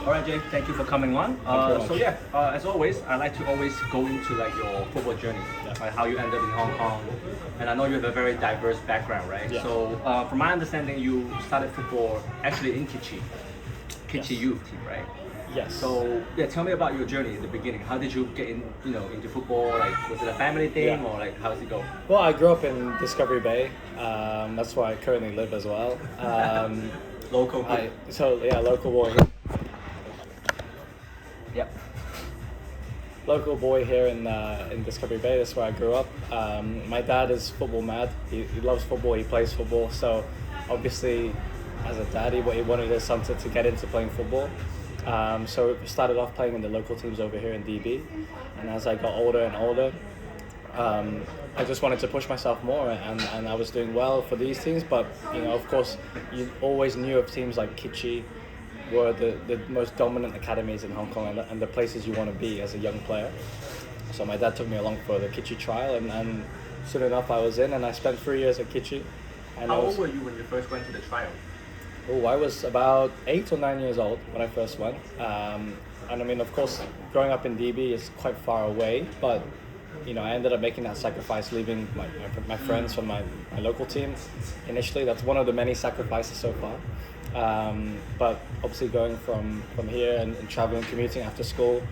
All right, Jay, thank you for coming on. Thank you very much. As always, I like to always go into like your football journey, like how you ended up in Hong Kong, and I know you have a very diverse background, right? Yeah. So, from my understanding, you started football actually in Kitchee Yes. youth team, right? Yes. So, yeah, tell me about your journey in the beginning. How did you get in, into football? Like, was it a family thing, Yeah. or like, how does it go? Well, I grew up in Discovery Bay. That's where I currently live as well. Local. Local boy. Yep. Local boy here in Discovery Bay. That's where I grew up. My dad is football mad. He loves football. He plays football. So, obviously, as a dad, he wanted his son to get into playing football. So we started off playing in the local teams over here in DB, and as I got older and older, I just wanted to push myself more, and I was doing well for these teams. But of course, you always knew of teams like Kitchee were the most dominant academies in Hong Kong and the places you want to be as a young player. So my dad took me along for the Kitchee trial, and soon enough I was in, and I spent 3 years at Kitchee. And How old were you when you first went to the trial? Oh, I was about 8 or 9 years old when I first went. And I mean, of course, growing up in DB is quite far away, but I ended up making that sacrifice, leaving my friends from my local team. Initially, that's one of the many sacrifices so far. But obviously going from here and traveling, commuting after school.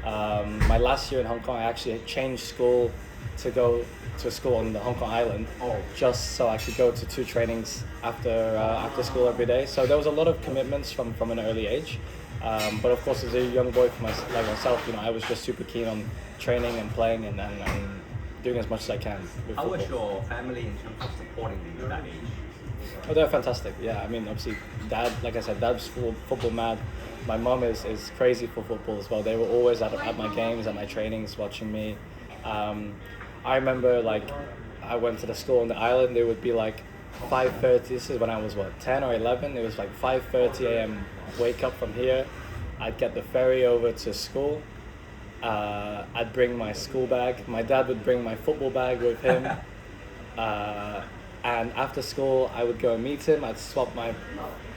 My last year in Hong Kong, I actually changed school to go to school on the Hong Kong island, just so I could go to 2 trainings after school every day. So there was a lot of commitments from an early age. But of course, as a young boy like myself, I was just super keen on training and playing and doing as much as I can. How was your family in terms of supporting you at that age? Oh, they're fantastic. Yeah, I mean, obviously, Dad, like I said, Dad's football mad. My mom is crazy for football as well. They were always at my games, at my trainings, watching me. I remember, like, I went to the school on the island. It would be like 5:30. This is when I was 10 or 11. It was like 5:30 a.m. Wake up from here. I'd get the ferry over to school. I'd bring my school bag. My dad would bring my football bag with him. And after school, I would go and meet him. I'd swap my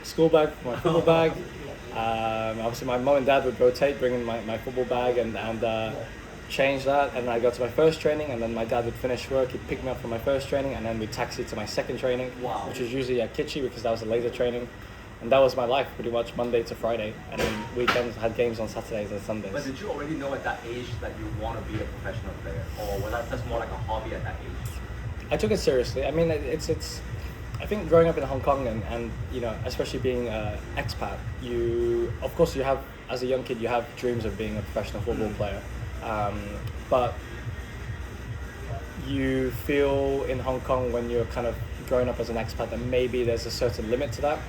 school bag for my football bag. Obviously, my mom and dad would rotate, bringing my football bag and change that. And I'd go to my first training, and then my dad would finish work. He'd pick me up from my first training, and then we'd taxi to my second training, which was usually at Kitchee because that was a laser training. And that was my life pretty much Monday to Friday. And then weekends I had games on Saturdays and Sundays. But did you already know at that age that you want to be a professional player? Or was that just more like a hobby at that age? I took it seriously. I mean, it's. I think growing up in Hong Kong and especially being an expat, of course you have, as a young kid, you have dreams of being a professional football player, but you feel in Hong Kong when you're kind of growing up as an expat that maybe there's a certain limit to that.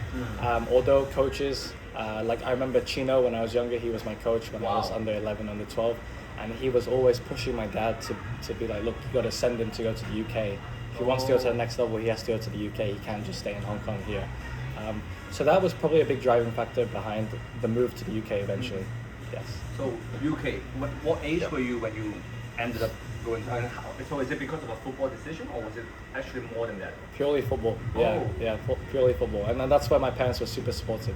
Although coaches, like I remember Chino when I was younger, he was my coach when I was under 11, under 12. And he was always pushing my dad to be like, look, you got to send him to go to the UK. If he wants to go to the next level, he has to go to the UK. He can't just stay in Hong Kong here. So that was probably a big driving factor behind the move to the UK eventually. Yes. So UK, what age were you when you ended up going to? So is it because of a football decision, or was it actually more than that? Purely football. Purely football. And that's why my parents were super supportive.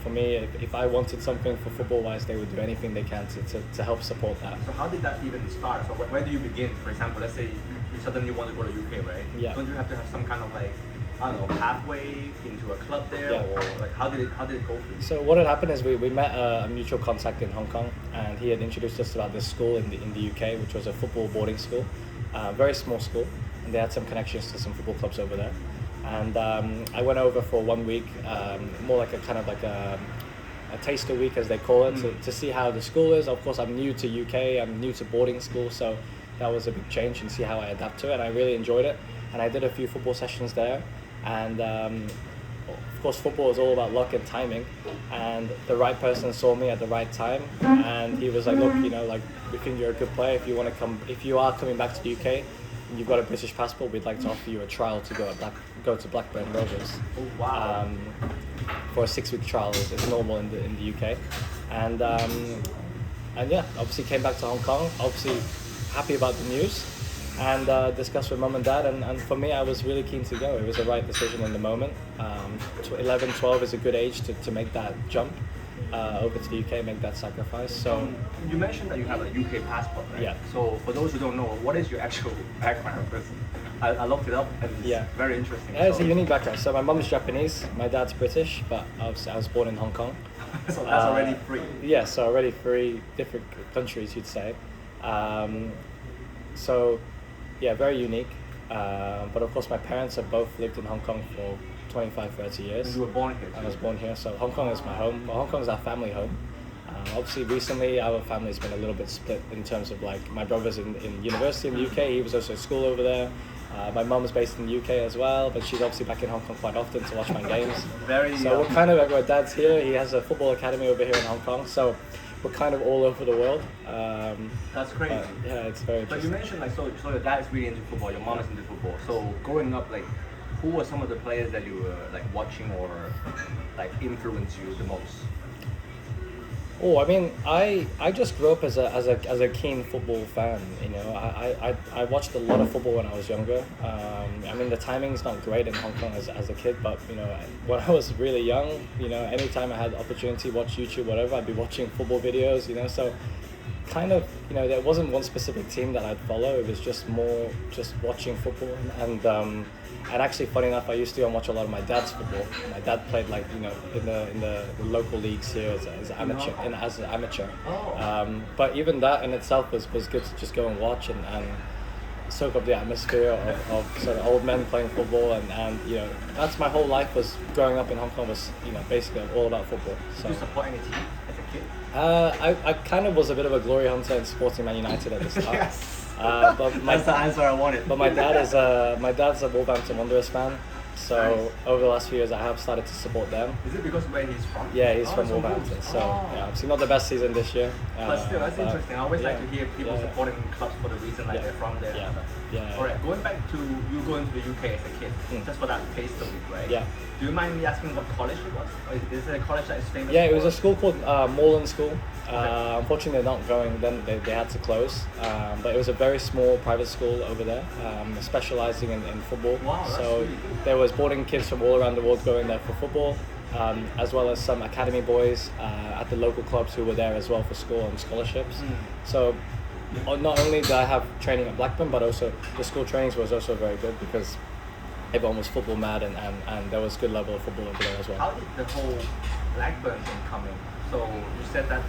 For me, if I wanted something for football-wise, they would do anything they can to help support that. So how did that even start? So where do you begin? For example, let's say you suddenly want to go to UK, right? Yeah. Don't you have to have some kind of like, I don't know, pathway into a club there, or like how did it go for you? So what had happened is we met a mutual contact in Hong Kong, and he had introduced us about this school in the UK, which was a football boarding school, very small school, and they had some connections to some football clubs over there. And I went over for 1 week, more like a kind of like a taster week as they call it, to see how the school is. Of course, I'm new to UK, I'm new to boarding school, so that was a big change, and see how I adapt to it. And I really enjoyed it, and I did a few football sessions there. And of course, football is all about luck and timing, and the right person saw me at the right time, and he was like, look, we think you're a good player. If you are coming back to the UK and you've got a British passport, we'd like to offer you a trial to go to Blackburn Rovers. Oh, wow. For a 6-week trial is normal in the UK. And yeah, obviously came back to Hong Kong, obviously happy about the news, and discussed with mum and dad, and for me, I was really keen to go. It was the right decision in the moment. 11, 12 is a good age to make that jump. over to the UK, make that sacrifice. So You mentioned that you have a UK passport, right? Yeah. So for those who don't know, what is your actual background? Because I looked it up and it's Yeah. very interesting. yeah, it's So- a unique background. So my mum's Japanese, my dad's British, but I was born in Hong Kong. So that's already free. Yeah, so already three different countries, you'd say. So, yeah, very unique. But of course, my parents have both lived in Hong Kong for 25, 30 years. You were born here. I was born here, so Hong Kong is my home. Well, Hong Kong is our family home. Obviously, recently our family's been a little bit split in terms of like my brother's in university in the UK. He was also at school over there. My mum's based in the UK as well, but she's obviously back in Hong Kong quite often to watch my games. Very. So we're kind of like, my dad's here. He has a football academy over here in Hong Kong. So we're kind of all over the world. That's crazy. But, yeah, it's very But you interesting. mentioned like so your dad is really into football, your mom is into football. So growing up, like who were some of the players that you were like watching or like influenced you the most? Oh, I mean, I just grew up as a keen football fan. You know, I watched a lot of football when I was younger. I mean, the timing's not great in Hong Kong as a kid, but you know, when I was really young, you know, anytime I had the opportunity to watch YouTube, whatever, I'd be watching football videos. You know, so kind of, you know, there wasn't one specific team that I'd follow. It was just more just watching football and actually, funny enough, I used to go and watch a lot of my dad's football. My dad played like, you know, in the local leagues here as an amateur. Oh. But even that in itself was good to just go and watch and soak up the atmosphere of sort of old men playing football and you know, that's my whole life was growing up in Hong Kong was, you know, basically all about football. So Did you support any team as a kid? I kind of was a bit of a glory hunter in supporting Man United at the start. Yes. But That's the answer I wanted. But my dad's a Wolverhampton Wanderers fan, so Nice. over the last few years I have started to support them. Is it because where he's from? Yeah, he's Oh, from so Wolverhampton, good. so Oh. yeah, obviously not the best season this year. But still, that's but interesting. I always like to yeah, hear people yeah, supporting clubs for the reason like Yeah. they're from there. Yeah. Yeah. Alright, going back to you going to the UK as a kid, Mm. just for that taste of it, right? Yeah. Do you mind me asking what college it was? Or is it a college that is famous Yeah, it for? was a school called Moreland School. Okay. Unfortunately, they're not going. Then they had to close. But it was a very small private school over there, specializing in football. Wow, that's so really good. there was boarding kids from all around the world going there for football, as well as some academy boys at the local clubs who were there as well for school and scholarships. Mm. So not only did I have training at Blackburn, but also the school trainings was also very good because everyone was football mad and there was good level of football over there as well. How did the whole Blackburn thing come in? So you said that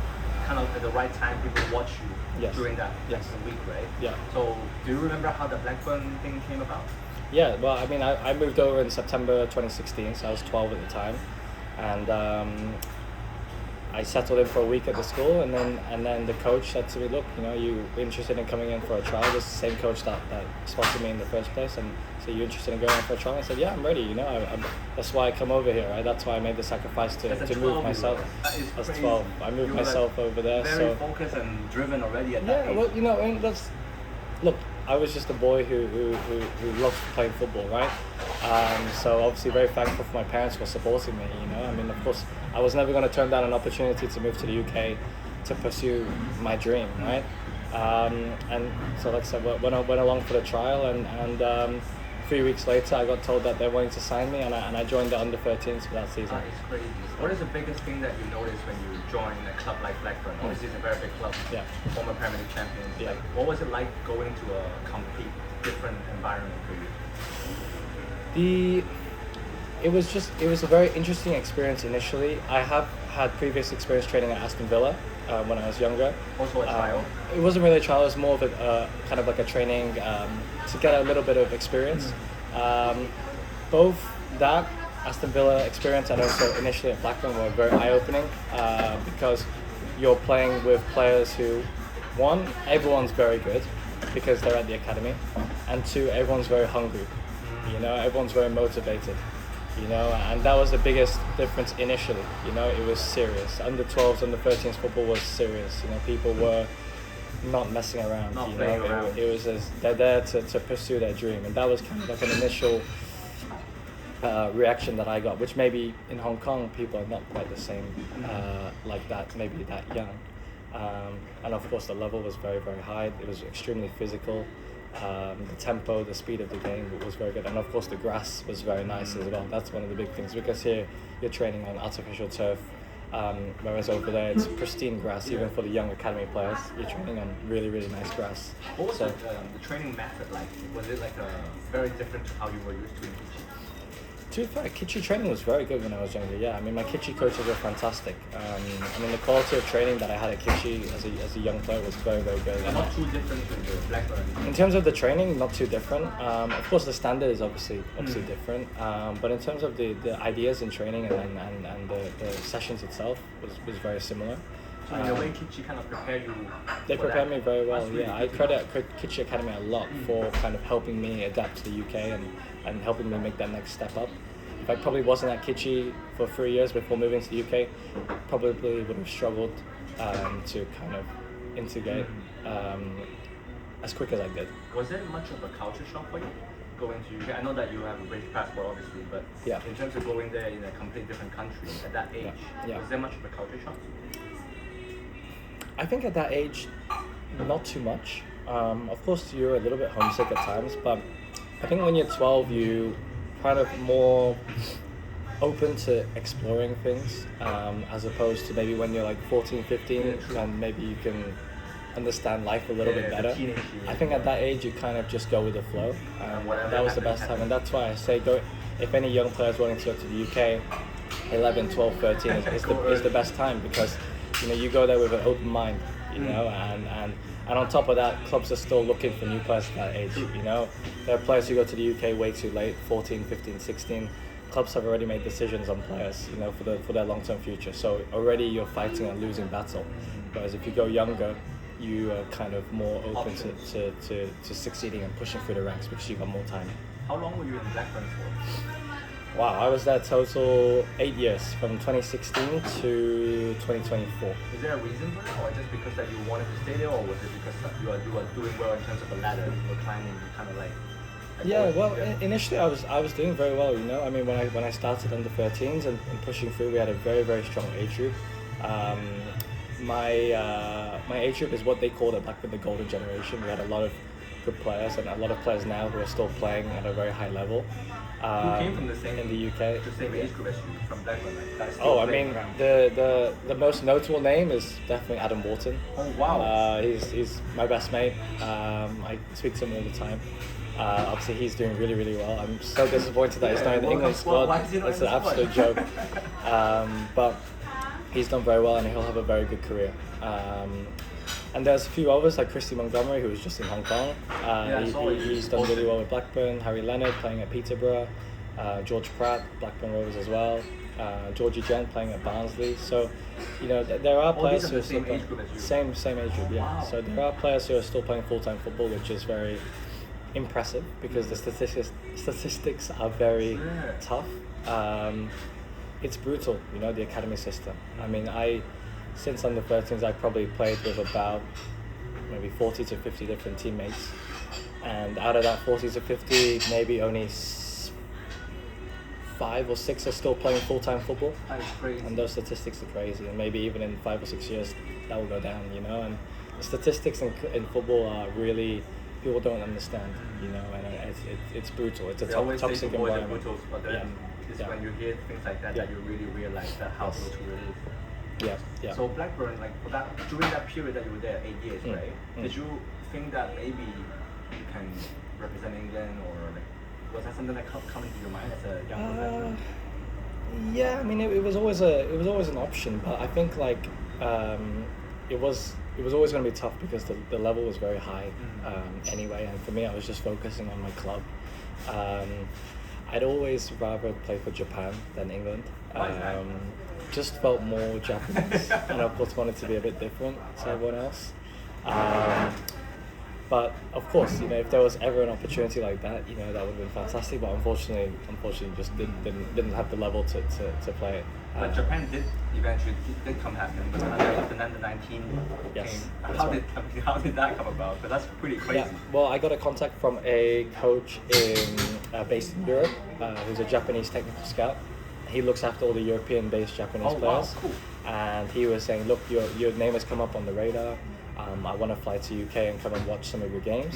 kind of at the right time people watch you Yes. during that Yes. week, right? Yeah. So do you remember how the Blackburn thing came about? Yeah, well, I mean, I moved over in September 2016, so I was 12 at the time, and I settled in for a week at the school, and then the coach said to me, "Look, you know, you interested in coming in for a trial?" This is the same coach that spotted me in the first place, and so you interested in going in for a trial? I said, "Yeah, I'm ready. You know, that's why I come over here, right? That's why I made the sacrifice As a to move 12-year-old, myself." that is I was crazy. 12. I moved You were, myself over there, Very so. focused and driven already at that Yeah, age. well, you know, and that's look. I was just a boy who loved playing football, right? So obviously very thankful for my parents for supporting me. You know, I mean, of course, I was never going to turn down an opportunity to move to the UK to pursue my dream, right? And so, like I said, went along for the trial, and 3 weeks later, I got told that they're wanting to sign me, and I joined the under-13s for that season. That is crazy. What is the biggest thing that you notice when you join a club like Blackburn? Obviously, it's a very big club. Yeah. Former Premier League champions. Yeah. Like, what was it like going to a complete different environment for you? It was a very interesting experience initially. I have had previous experience training at Aston Villa when I was younger. Also a trial. It wasn't really a trial. It was more of a kind of like a training to get a little bit of experience. Both that Aston Villa experience and also initially at Blackburn were very eye-opening because you're playing with players who, one, everyone's very good because they're at the academy, and two, everyone's very hungry. You know, everyone's very motivated. You know, and that was the biggest difference initially. You know, it was serious. Under 12s, under 13s football was serious. You know, people were not messing around. Not you playing know, around. it was they're there to pursue their dream, and that was kind of like an initial reaction that I got, which maybe in Hong Kong people are not quite the same like that, maybe that young. And of course the level was very, very high. It was extremely physical. The tempo, the speed of the game was very good, and of course the grass was very nice as well. That's one of the big things because here you're training on artificial turf, Whereas over there, it's pristine grass. Even for the young academy players, you're training on really, really nice grass. What was So, the training method like? Was it like very different to how you were used to in Kitchee? to be fair, Kitchee training was very good when I was younger. Yeah, I mean, my Kitchee coaches were fantastic. I mean, the quality of training that I had at Kitchee as a young player was very, very good. And not too different to the Blackburn. In terms of the training, not too different. Of course, the standard is obviously different. But in terms of the ideas in training and the sessions itself was very similar. So in a way, Kitchee kind of prepared you. They prepared me very well. Really I credit Kitchee Academy a lot for kind of helping me adapt to the UK and helping me make that next step up. If I probably wasn't at Kitchee for 3 years before moving to the UK, probably would have struggled to kind of integrate as quick as I did. Was there much of a culture shock for you going to UK? I know that you have a British passport, obviously, but Yeah. in terms of going there in a completely different country at that age, Yeah. was there much of a culture shock? I think at that age, not too much. Of course, you're a little bit homesick at times, but I think when you're 12, you kind of more open to exploring things as opposed to maybe when you're like 14, 15, and maybe you can understand life a little bit better. I think at that age you kind of just go with the flow. That was the best time, and that's why I say go. If any young players wanting to go to the UK, 11, 12, 13 is the best time, because you go there with an open mind, and on top of that, clubs are still looking for new players at that age. There are players who go to the UK way too late, 14, 15, 16. Clubs have already made decisions on players, for their long-term future. So already you're fighting a losing battle. Whereas if you go younger, you are kind of more open to succeeding and pushing through the ranks because you've got more time. How long were you in Blackburn for? Wow, I was there total 8 years, from 2016 to 2024. Is there a reason for it, or just because that you wanted to stay there, or was it because you are doing well in terms of the ladder, you were climbing, you kind of like? Yeah, well, initially I was doing very well. I mean, when I started under 13s and pushing through, we had a very, very strong age group. My age group is what they call back in the golden generation. We had a lot of good players and a lot of players now who are still playing at a very high level. Who came from the same in the UK? The same age group as you from Blackburn, like? I mean, the most notable name is definitely Adam Wharton. Oh wow! He's my best mate. I speak to him all the time. Obviously, he's doing really, really well. I'm so disappointed that he's not in the England squad. It's an absolute joke. But he's done very well, and he'll have a very good career. And there's a few others, like Christy Montgomery, who was just in Hong Kong. He's done really well with Blackburn. Harry Leonard playing at Peterborough. George Pratt, Blackburn Rovers as well. Georgie Gent playing at Barnsley. So, there are players who are still playing. Same age group, yeah. Wow. So there are players who are still playing full-time football, which is very impressive because the statistics are very tough. It's brutal, the academy system. I mean, since under 13s, I probably played with about maybe 40 to 50 different teammates, and out of that 40 to 50, maybe only 5 or 6 are still playing full-time football. That is crazy. And those statistics are crazy, and maybe even in 5 or 6 years that will go down, and the statistics in football are really, people don't understand, and it's brutal. It's a toxic environment. Brutal, but then it's when you hear things like that you really realize that how brutal it is. Yeah. So Blackburn, like during that period that you were there, 8 years, right? Did you think that maybe you can represent England, or was that something that come into your mind as a young professional? Yeah, I mean it was always an option, but I think it was always going to be tough because the level was very high anyway, and for me I was just focusing on my club. I'd always rather play for Japan than England. Why is that? Just felt more Japanese, and of course wanted to be a bit different to everyone else. But of course, if there was ever an opportunity like that, that would have been fantastic. But unfortunately, just didn't have the level to play it. But Japan did eventually come happen, but after under 19 Yes, came. How did that come about? Because that's pretty crazy. Yeah. Well, I got a contact from a coach based in Europe, who's a Japanese technical scout. He looks after all the European-based Japanese players. Wow, cool. And he was saying, look, your name has come up on the radar. I want to fly to UK and come and watch some of your games.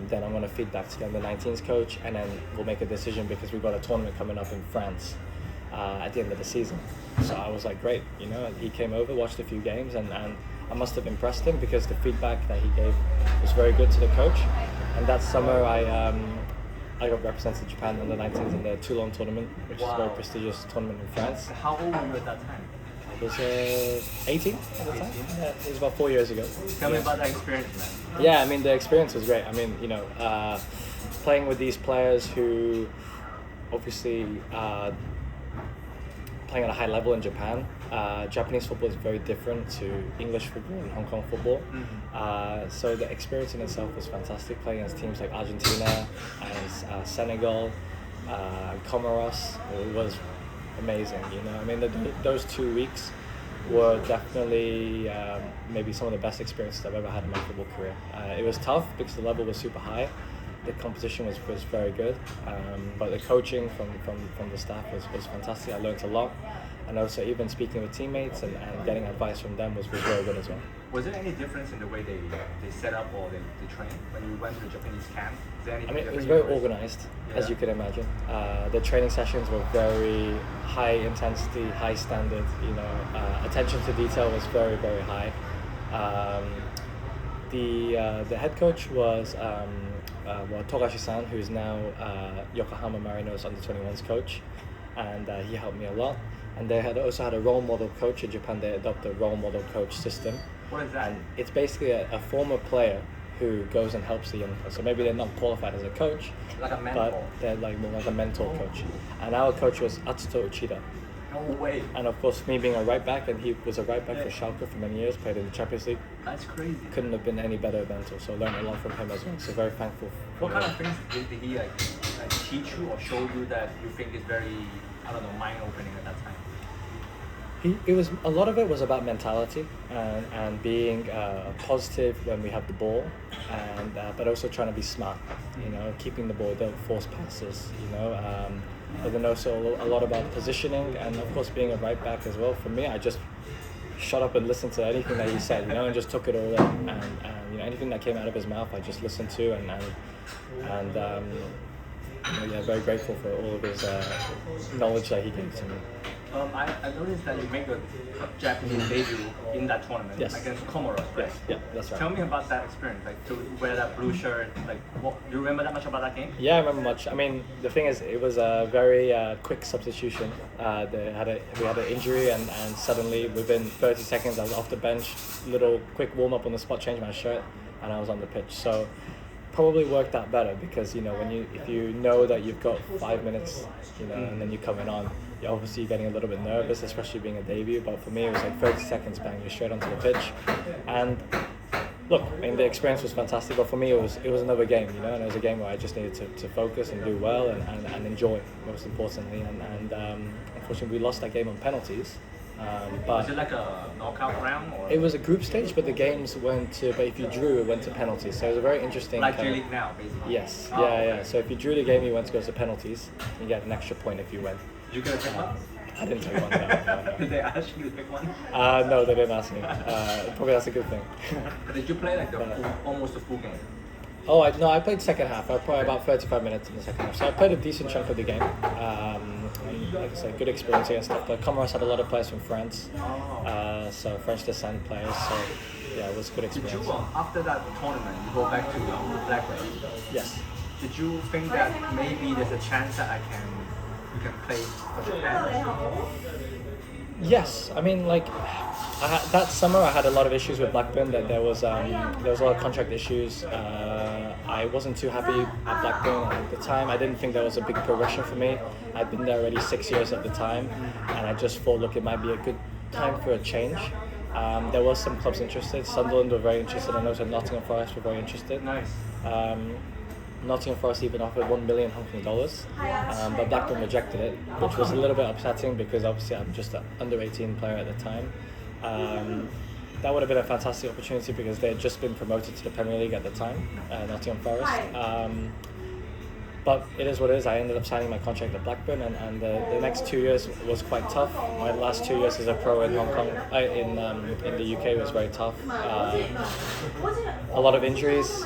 Then I'm going to feed back to the under-19s coach, and then we'll make a decision because we've got a tournament coming up in France. at the end of the season. So I was like, great, you know. And he came over, watched a few games, and I must have impressed him because the feedback that he gave was very good to the coach. And that summer, I got represented Japan under 19s in the Toulon tournament, which is a very prestigious tournament in France. How old were you at that time? I was 18 at the time. Yeah, it was about 4 years ago. Tell me about that experience, man. Yeah, I mean, the experience was great. I mean, you know, playing with these players who obviously playing at a high level in Japan. Japanese football is very different to English football and Hong Kong football. So the experience in itself was fantastic, playing against teams like Argentina and Senegal, Comoros. It was amazing, you know. I mean, those 2 weeks were definitely maybe some of the best experiences I've ever had in my football career. It was tough because the level was super high. The competition was very good, but the coaching from the staff was fantastic. I learned a lot, and also even speaking with teammates and getting advice from them was very good as well. Was there any difference in the way they set up or they train when you went to the Japanese camp? Is there any I mean, it was difference? very organized, as you could imagine. The training sessions were very high intensity, high standard. You know, attention to detail was very high. The head coach was Togashi-san, who is now Yokohama Marinos under-21s coach, and he helped me a lot. And they also had a role model coach in Japan. They adopted a role model coach system. What is that? And it's basically a former player who goes and helps the young players. So maybe they're not qualified as a coach, Like a mentor? but they're like more like a mentor coach. And our coach was Atsuto Uchida. No way. And of course, me being a right back, and he was a right back for Schalke for many years, played in the Champions League. That's crazy. Couldn't have been any better mentor. So I learned a lot from him as well. So very thankful. What kind of things did he like teach you or show you that you think is very, I don't know, mind-opening at that time? It was a lot of it was about mentality and being positive when we have the ball, and but also trying to be smart. You know, keeping the ball, don't force passes. You know, but then also a lot about positioning, and of course being a right back as well. For me, I just shut up and listened to anything that he said. You know, and just took it all in, and you know, anything that came out of his mouth, I just listened to, and you know, yeah, very grateful for all of his knowledge that he gave to me. I noticed that you made a Japanese debut in that tournament against Comoros, right? Yeah, that's right. Tell me about that experience, like to wear that blue shirt. Like, what, do you remember that much about that game? Yeah, I remember much. I mean, the thing is, it was a very quick substitution. We had an injury, and suddenly within 30 seconds, I was off the bench. Little quick warm up on the spot, changed my shirt, and I was on the pitch. So probably worked out better because, you know, if you know that you've got 5 minutes, you know, and then you're coming on, you're obviously getting a little bit nervous, especially being a debut. But for me, it was like 30 seconds, bang, you're straight onto the pitch. And look, I mean, the experience was fantastic, but for me, it was another game, you know, and it was a game where I just needed to focus and do well and enjoy, most importantly. And unfortunately, we lost that game on penalties. But was it like a knockout round? Or? It was a group stage, but the games went to, but if you drew, it went to penalties. So it was a very interesting. Like J League now, basically. Yes, Oh, yeah, okay. yeah. So if you drew the game, you went to go to penalties. You get an extra point if you win. Did you get a pick one? I didn't take one. No. Did they ask you to pick one? No, they didn't ask me. Probably that's a good thing. But did you play like almost a full game? Oh, I played second half. I played about 35 minutes in the second half. So I played a decent chunk of the game. And like I said, good experience against stuff. But Comoros had a lot of players from France, so French descent players. So yeah, it was a good Did experience. you, after that tournament, you go back to Blackburn? Yes. Did you think that maybe there's a chance that you can play for Japan? Yes, I mean, like that summer I had a lot of issues with Blackburn. That there was a lot of contract issues. I wasn't too happy at Blackburn at the time. I didn't think there was a big progression for me. I'd been there already 6 years at the time, and I just thought, look, it might be a good time for a change. There was some clubs interested. Sunderland were very interested, and also Nottingham Forest were very interested. Nice. Nottingham Forest even offered $1 million Hong Kong dollars, but Blackburn rejected it, which was a little bit upsetting because obviously I'm just an under 18 player at the time. That would have been a fantastic opportunity because they had just been promoted to the Premier League at the time, Nottingham Forest. but it is what it is. I ended up signing my contract at Blackburn, and the next 2 years was quite tough. My last 2 years as a pro in Hong Kong, in the UK was very tough. A lot of injuries.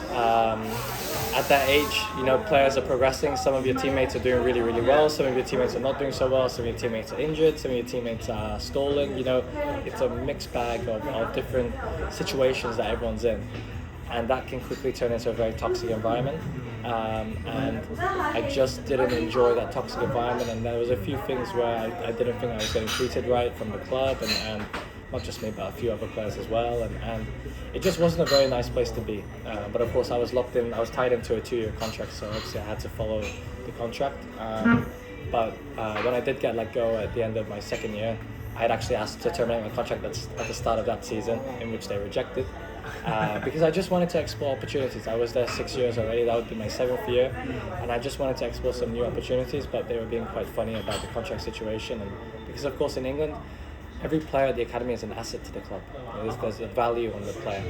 At that age, you know, players are progressing. Some of your teammates are doing really, really well. Some of your teammates are not doing so well. Some of your teammates are injured. Some of your teammates are stalling. You know, it's a mixed bag of different situations that everyone's in. And that can quickly turn into a very toxic environment. And I just didn't enjoy that toxic environment. And there was a few things where I didn't think I was getting treated right from the club, and not just me, but a few other players as well. And it just wasn't a very nice place to be. But of course, I was locked in. I was tied into a 2-year contract, so obviously I had to follow the contract. But when I did get let go at the end of my second year, I had actually asked to terminate my contract at the start of that season, in which they rejected. Because I just wanted to explore opportunities. I was there 6 years already. That would be my 7th year, and I just wanted to explore some new opportunities. But they were being quite funny about the contract situation, and because of course in England, every player at the academy is an asset to the club. There's a value on the player,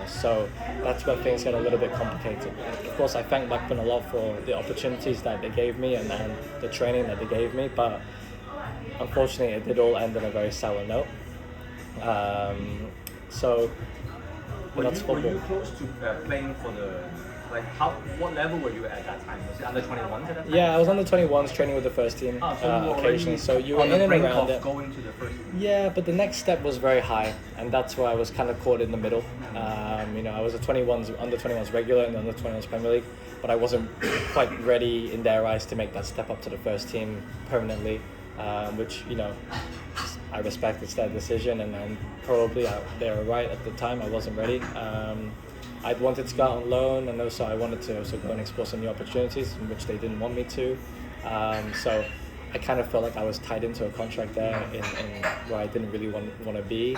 so that's where things get a little bit complicated. Of course, I thank Blackburn a lot for the opportunities that they gave me and the training that they gave me, but unfortunately, it did all end on a very sour note. So. Were you close to playing for the, like, what level were you at that time? Was it under 21s at that time? Yeah, I was under 21s training with the first team occasionally. So you were in and around it. Going to the first team. Yeah, but the next step was very high, and that's where I was kind of caught in the middle. You know, I was a under 21s regular and under 21s Premier League, but I wasn't quite ready in their eyes to make that step up to the first team permanently, which, you know, I respect. It's their decision, and probably they were right at the time. I wasn't ready. I'd wanted to go out on loan, and also I wanted to also go and explore some new opportunities, in which they didn't want me to. So I kind of felt like I was tied into a contract there in where I didn't really want to be.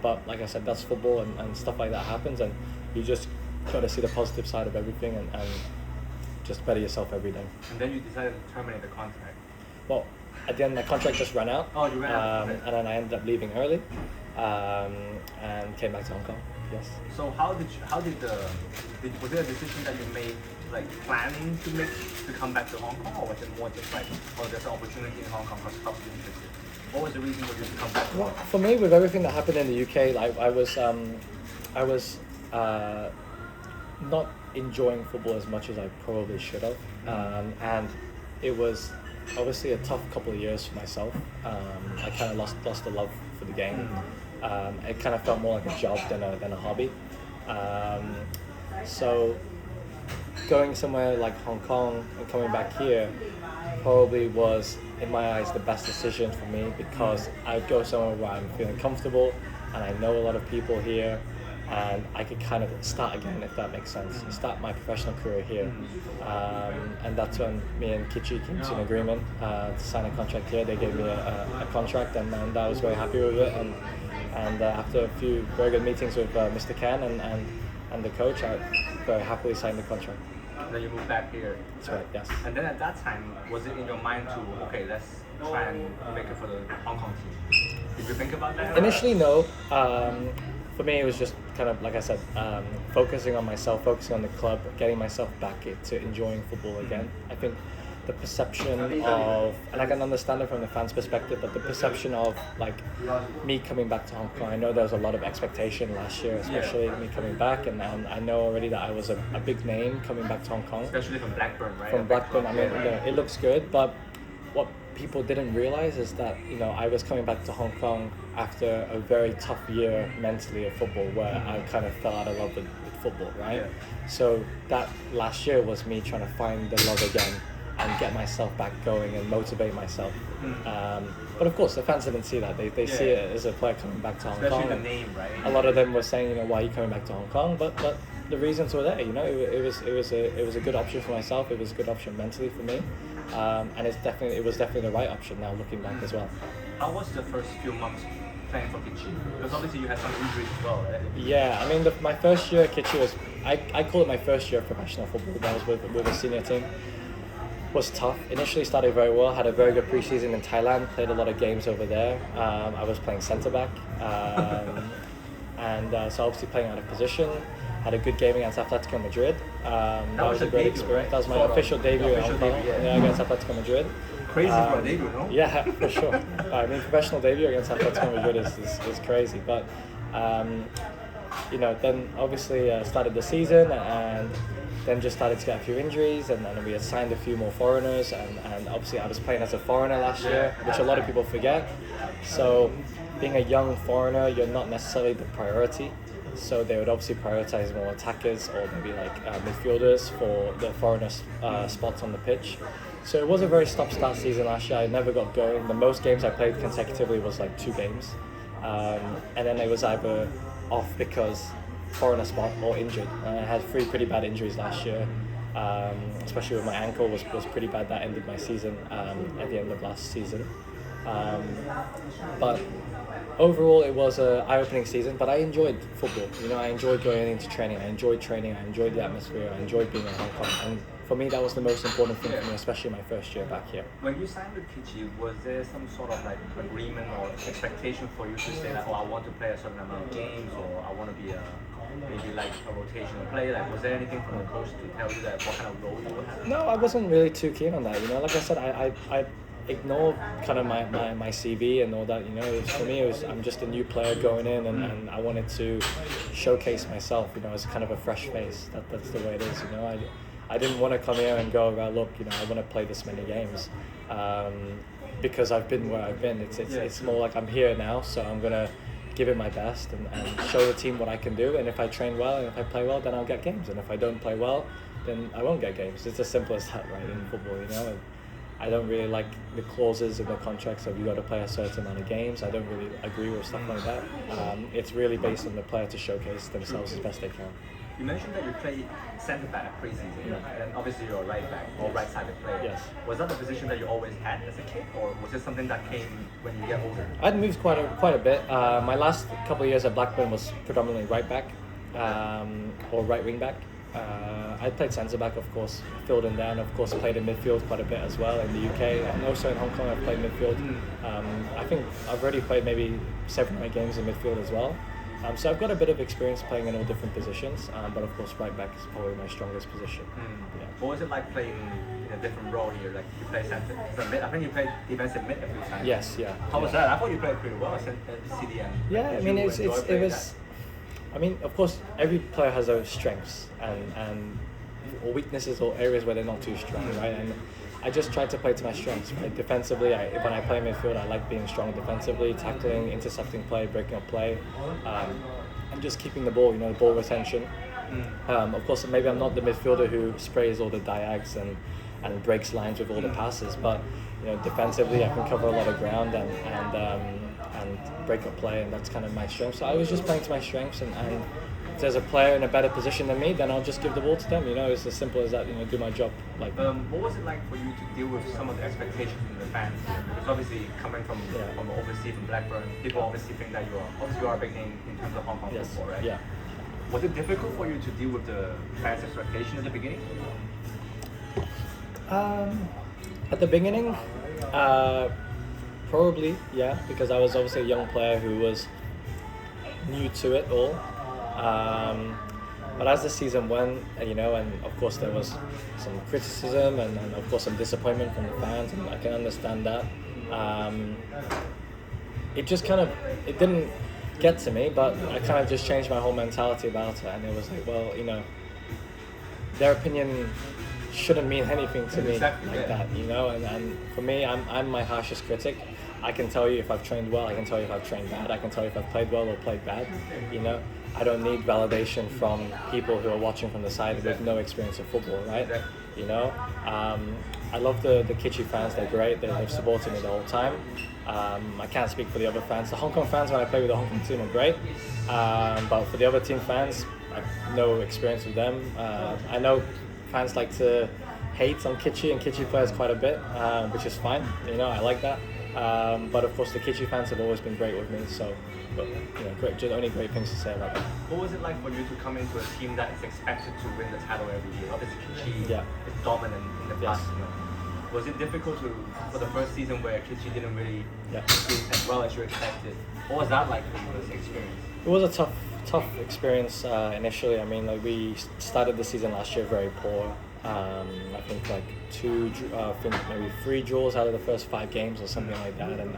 But like I said, that's football, and stuff like that happens, and you just got to see the positive side of everything, and just better yourself every day. And then you decided to terminate the contract. Well, at the end, my contract just ran out. Oh, you ran out. Okay. And then I ended up leaving early, and came back to Hong Kong. Yes. So was it a decision that you made, like, planning to come back to Hong Kong, or was it more just like, oh, there's an opportunity in Hong Kong because clubs are interested? What was the reason for you to come back to Hong Kong? For me, with everything that happened in the UK, like I was not enjoying football as much as I probably should have, and it was obviously a tough couple of years for myself. I kind of lost the love for the game. It kind of felt more like a job than a hobby. So going somewhere like Hong Kong and coming back here probably was, in my eyes, the best decision for me, because I'd go somewhere where I'm feeling comfortable and I know a lot of people here, and I could kind of start again, if that makes sense, start my professional career here. And that's when me and Kitchee came to an agreement to sign a contract here. They gave me a contract, and I was very happy with it. And after a few very good meetings with Mr. Ken and the coach, I very happily signed the contract. And then you moved back here. That's right, yes. And then at that time, was it in your mind to, okay, let's try and make it for the Hong Kong team? Did you think about that? Initially, no. For me, it was just kind of, like I said, focusing on myself, focusing on the club, getting myself back into enjoying football again. I think the perception of, and I can understand it from the fans' perspective, but the perception of, like, me coming back to Hong Kong, I know there was a lot of expectation last year, especially me coming back, and I know already that I was a big name coming back to Hong Kong. Especially from Blackburn, right? From Blackburn, I mean, you know, it looks good, but what people didn't realize is that, you know, I was coming back to Hong Kong after a very tough year mentally of football, where I kind of fell out of love with football, right? Yeah. So that last year was me trying to find the love again and get myself back going and motivate myself. But of course, the fans didn't see that. They see it as a player coming back to Hong Kong. Especially the name, right? A lot of them were saying, you know, why are you coming back to Hong Kong? But the reasons were there. You know, it was a good option for myself. It was a good option mentally for me, and it was definitely the right option now looking back as well. How was the first few months playing for Kitchee? Because obviously you had some injuries as well, right? Yeah, I mean, my first year at Kitchee was, I call it my first year of professional football. That was with a senior team. Was tough. Initially started very well, had a very good preseason in Thailand, played a lot of games over there. I was playing centre back, and so obviously playing out of position. Had a good game against Atletico Madrid. That was a your great debut, experience. right? That was my Sort of. official debut in Official Hong Kong. debut, yeah. Against Atletico Madrid. Crazy for a debut, no? Yeah, for sure. I mean, professional debut against Atletico Madrid is crazy. But, then obviously started the season and then just started to get a few injuries and then we had signed a few more foreigners and obviously I was playing as a foreigner last year, which a lot of people forget. So being a young foreigner, you're not necessarily the priority. So they would obviously prioritize more attackers or maybe like midfielders for the foreigner spots on the pitch. So it was a very stop-start season last year. I never got going. The most games I played consecutively was like 2 games. And then it was either off because foreigner spot or injured. I had 3 pretty bad injuries last year, especially with my ankle was pretty bad. That ended my season at the end of last season. But overall, it was an eye-opening season. But I enjoyed football. I enjoyed going into training. I enjoyed training. I enjoyed the atmosphere. I enjoyed being in Hong Kong. And for me, that was the most important thing for me, especially my first year back here. When you signed with Kitchee, was there some sort of like agreement or expectation for you to say like, oh, I want to play a certain amount of games, or I want to be maybe like a rotational player? Like, was there anything from the coach to tell you that what kind of role you would have? No, I wasn't really too keen on that. Like I said, I ignored kind of my CV and all that. For me, I'm just a new player going in, and I wanted to showcase myself. As kind of a fresh face. That's the way it is. I didn't want to come here and go, look, I want to play this many games, because I've been where I've been. It's more like I'm here now, so I'm gonna give it my best and show the team what I can do. And if I train well and if I play well, then I'll get games. And if I don't play well, then I won't get games. It's as simple as that, right? In football, And I don't really like the clauses in the contracts of you got to play a certain amount of games. I don't really agree with stuff like that. It's really based on the player to showcase themselves as best they can. You mentioned that you played centre back at pre-season, and obviously you're a right back or right-sided player. Yes. Was that the position that you always had as a kid, or was it something that came when you get older? I'd moved quite a bit. My last couple of years at Blackburn was predominantly right back or right wing back. I played centre back, of course, filled in there, and of course played in midfield quite a bit as well in the UK, and also in Hong Kong I've played midfield. I think I've already played maybe 7 or 8 games in midfield as well. So I've got a bit of experience playing in all different positions, but of course right back is probably my strongest position. Yeah. What was it like playing in a different role here? Like you play centre, mid. I think you played defensive mid a few times. Yes, yeah. How was that? I thought you played pretty well at CDM. Yeah, I mean it was. I mean, of course, every player has their strengths and or weaknesses or areas where they're not too strong, right? And I just tried to play to my strengths. Right? Defensively, when I play midfield, I like being strong defensively, tackling, intercepting play, breaking up play, and just keeping the ball, ball retention. Of course, maybe I'm not the midfielder who sprays all the diags and breaks lines with all the passes, but defensively, I can cover a lot of ground and break up play, and that's kind of my strength. So I was just playing to my strengths, and if there's a player in a better position than me, then I'll just give the ball to them. It's as simple as that. Do my job. Like. What was it like for you to deal with some of the expectations from the fans? Because obviously coming from overseas, from Blackburn, people obviously think that you are a big name in terms of Hong Kong football, right? Yeah. Was it difficult for you to deal with the fans' expectations at the beginning? At the beginning, probably, yeah, because I was obviously a young player who was new to it all. But as the season went, and of course there was some criticism and of course some disappointment from the fans, and I can understand that. It just it didn't get to me, but I kind of just changed my whole mentality about it, and it was like, well, their opinion shouldn't mean anything to me like that, and for me, I'm my harshest critic. I can tell you if I've trained well, I can tell you if I've trained bad, I can tell you if I've played well or played bad, I don't need validation from people who are watching from the side with no experience of football, right? I love the Kitchee fans, they're great, they've supported me the whole time. I can't speak for the other fans. The Hong Kong fans when I play with the Hong Kong team are great, but for the other team fans, I have no experience with them. I know fans like to hate on Kitchee and Kitchee players quite a bit, which is fine, I like that. But of course the Kitchee fans have always been great with me, so great, just only great things to say about that. What was it like for you to come into a team that is expected to win the title every year? Obviously Kitchee is dominant in the past. Was it difficult for the first season where Kitchee didn't really do as well as you expected? What was that like for you, this experience? It was a tough experience initially. I mean, like we started the season last year very poor. I think like I think maybe 3 draws out of the first 5 games or something like that, and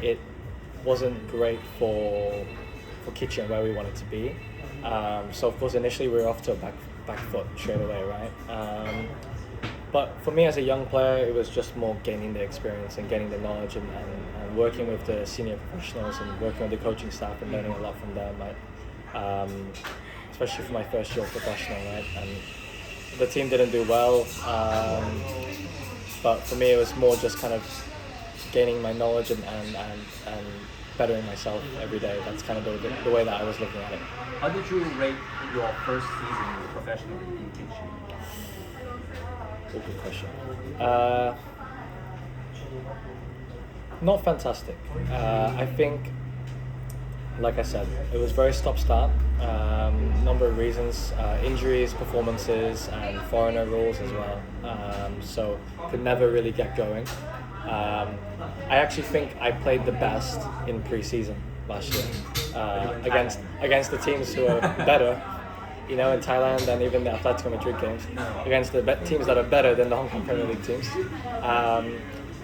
it wasn't great for Kitchee and where we wanted to be. So of course initially we were off to a back foot straight away, right? But for me as a young player, it was just more gaining the experience and getting the knowledge and working with the senior professionals and working with the coaching staff and learning a lot from them, right? Especially for my first year of professional, right? And the team didn't do well, but for me it was more just kind of gaining my knowledge and bettering myself every day. That's kind of the way that I was looking at it. How did you rate your first season professionally in Kitchee? Good question. Not fantastic. I think, like I said, it was very stop-start. Number of reasons, injuries, performances, and foreigner rules as well. So could never really get going. I actually think I played the best in pre-season last year against the teams who are better, you know, in Thailand and even the Atletico Madrid games, against the teams that are better than the Hong Kong Premier League teams.